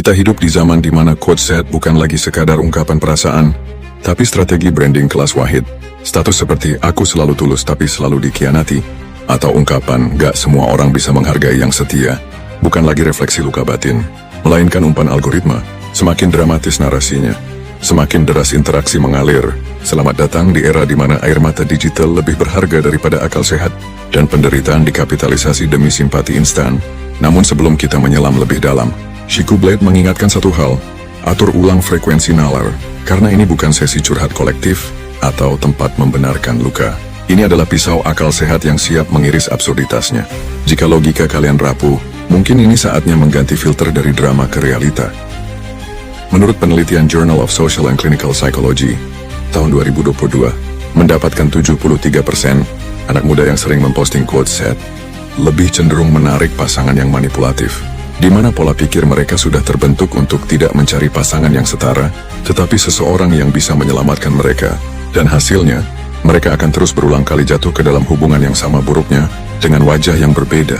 Kita hidup di zaman di mana quote set bukan lagi sekadar ungkapan perasaan, tapi strategi branding kelas wahid. Status seperti aku selalu tulus tapi selalu dikhianati, atau ungkapan gak semua orang bisa menghargai yang setia, bukan lagi refleksi luka batin, melainkan umpan algoritma. Semakin dramatis narasinya, semakin deras interaksi mengalir. Selamat datang di era di mana air mata digital lebih berharga daripada akal sehat, dan penderitaan dikapitalisasi demi simpati instan. Namun sebelum kita menyelam lebih dalam, Chico Blade mengingatkan satu hal, atur ulang frekuensi nalar, karena ini bukan sesi curhat kolektif atau tempat membenarkan luka. Ini adalah pisau akal sehat yang siap mengiris absurditasnya. Jika logika kalian rapuh, mungkin ini saatnya mengganti filter dari drama ke realita. Menurut penelitian Journal of Social and Clinical Psychology, tahun 2022, mendapatkan 73% anak muda yang sering memposting quote set, lebih cenderung menarik pasangan yang manipulatif, di mana pola pikir mereka sudah terbentuk untuk tidak mencari pasangan yang setara, tetapi seseorang yang bisa menyelamatkan mereka. Dan hasilnya, mereka akan terus berulang kali jatuh ke dalam hubungan yang sama buruknya, dengan wajah yang berbeda.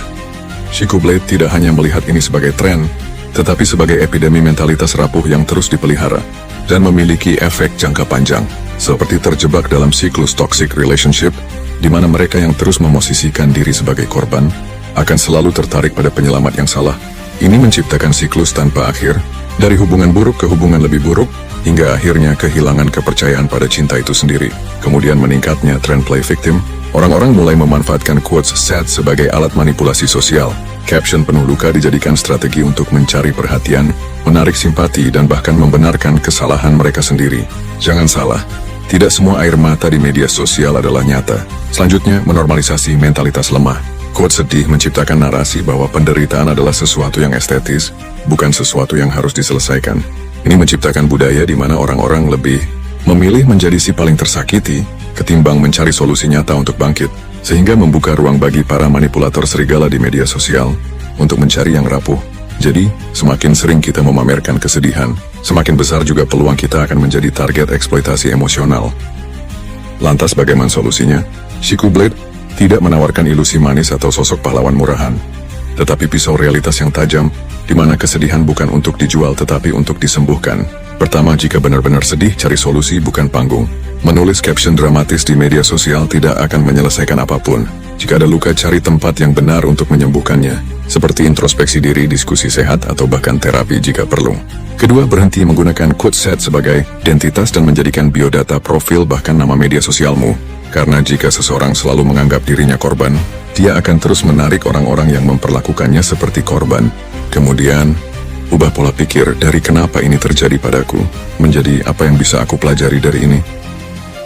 Chico Blade tidak hanya melihat ini sebagai tren, tetapi sebagai epidemi mentalitas rapuh yang terus dipelihara, dan memiliki efek jangka panjang, seperti terjebak dalam siklus toxic relationship, di mana mereka yang terus memosisikan diri sebagai korban, akan selalu tertarik pada penyelamat yang salah. Ini menciptakan siklus tanpa akhir, dari hubungan buruk ke hubungan lebih buruk, hingga akhirnya kehilangan kepercayaan pada cinta itu sendiri. Kemudian meningkatnya tren play victim, orang-orang mulai memanfaatkan quotes set sebagai alat manipulasi sosial. Caption penuh luka dijadikan strategi untuk mencari perhatian, menarik simpati, dan bahkan membenarkan kesalahan mereka sendiri. Jangan salah, tidak semua air mata di media sosial adalah nyata. Selanjutnya, menormalisasi mentalitas lemah. Quote sedih menciptakan narasi bahwa penderitaan adalah sesuatu yang estetis, bukan sesuatu yang harus diselesaikan. Ini menciptakan budaya di mana orang-orang lebih memilih menjadi si paling tersakiti, ketimbang mencari solusi nyata untuk bangkit, sehingga membuka ruang bagi para manipulator serigala di media sosial untuk mencari yang rapuh. Jadi, semakin sering kita memamerkan kesedihan, semakin besar juga peluang kita akan menjadi target eksploitasi emosional. Lantas bagaimana solusinya? Chico Blade tidak menawarkan ilusi manis atau sosok pahlawan murahan, tetapi pisau realitas yang tajam, di mana kesedihan bukan untuk dijual tetapi untuk disembuhkan. Pertama, jika benar-benar sedih, cari solusi bukan panggung. Menulis caption dramatis di media sosial tidak akan menyelesaikan apapun. Jika ada luka, cari tempat yang benar untuk menyembuhkannya, seperti introspeksi diri, diskusi sehat, atau bahkan terapi jika perlu. Kedua, berhenti menggunakan quote set sebagai identitas dan menjadikan biodata profil bahkan nama media sosialmu. Karena jika seseorang selalu menganggap dirinya korban, dia akan terus menarik orang-orang yang memperlakukannya seperti korban. Kemudian, ubah pola pikir dari kenapa ini terjadi padaku, menjadi apa yang bisa aku pelajari dari ini.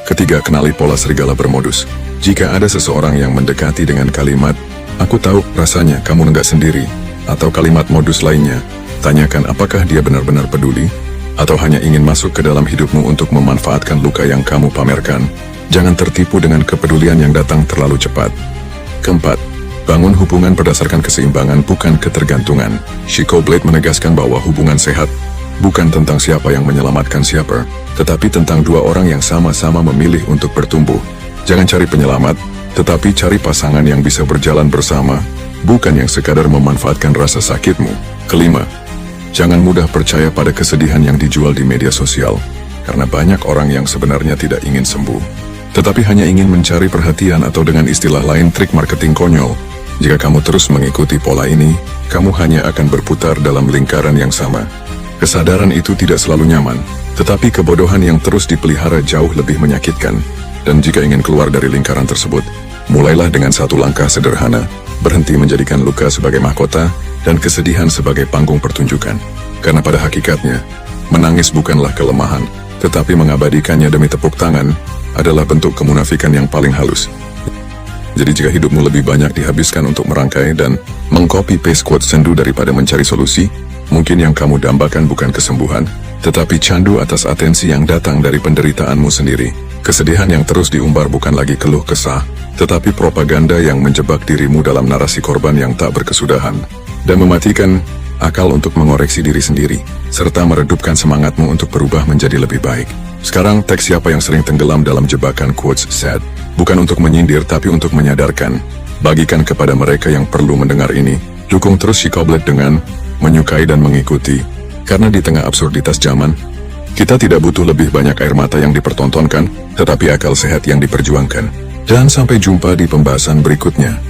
Ketiga, kenali pola serigala bermodus. Jika ada seseorang yang mendekati dengan kalimat, aku tahu rasanya kamu enggak sendiri, atau kalimat modus lainnya, tanyakan apakah dia benar-benar peduli, atau hanya ingin masuk ke dalam hidupmu untuk memanfaatkan luka yang kamu pamerkan. Jangan tertipu dengan kepedulian yang datang terlalu cepat. Keempat, bangun hubungan berdasarkan keseimbangan bukan ketergantungan. Chico Blade menegaskan bahwa hubungan sehat bukan tentang siapa yang menyelamatkan siapa, tetapi tentang dua orang yang sama-sama memilih untuk bertumbuh. Jangan cari penyelamat, tetapi cari pasangan yang bisa berjalan bersama, bukan yang sekadar memanfaatkan rasa sakitmu. Kelima, jangan mudah percaya pada kesedihan yang dijual di media sosial, karena banyak orang yang sebenarnya tidak ingin sembuh, tetapi hanya ingin mencari perhatian, atau dengan istilah lain trik marketing konyol. Jika kamu terus mengikuti pola ini, kamu hanya akan berputar dalam lingkaran yang sama. Kesadaran itu tidak selalu nyaman, tetapi kebodohan yang terus dipelihara jauh lebih menyakitkan. Dan jika ingin keluar dari lingkaran tersebut, mulailah dengan satu langkah sederhana, berhenti menjadikan luka sebagai mahkota, dan kesedihan sebagai panggung pertunjukan. Karena pada hakikatnya, menangis bukanlah kelemahan, tetapi mengabadikannya demi tepuk tangan, adalah bentuk kemunafikan yang paling halus. Jadi jika hidupmu lebih banyak dihabiskan untuk merangkai dan mengcopy-paste quote sendu daripada mencari solusi, mungkin yang kamu dambakan bukan kesembuhan, tetapi candu atas atensi yang datang dari penderitaanmu sendiri. Kesedihan yang terus diumbar bukan lagi keluh kesah, tetapi propaganda yang menjebak dirimu dalam narasi korban yang tak berkesudahan, dan mematikan akal untuk mengoreksi diri sendiri, serta meredupkan semangatmu untuk berubah menjadi lebih baik. Sekarang, teks siapa yang sering tenggelam dalam jebakan quotes set, bukan untuk menyindir tapi untuk menyadarkan. Bagikan kepada mereka yang perlu mendengar ini. Dukung terus Chico Blade dengan menyukai dan mengikuti Karena di tengah absurditas zaman, kita tidak butuh lebih banyak air mata yang dipertontonkan, tetapi akal sehat yang diperjuangkan. Dan sampai jumpa di pembahasan berikutnya.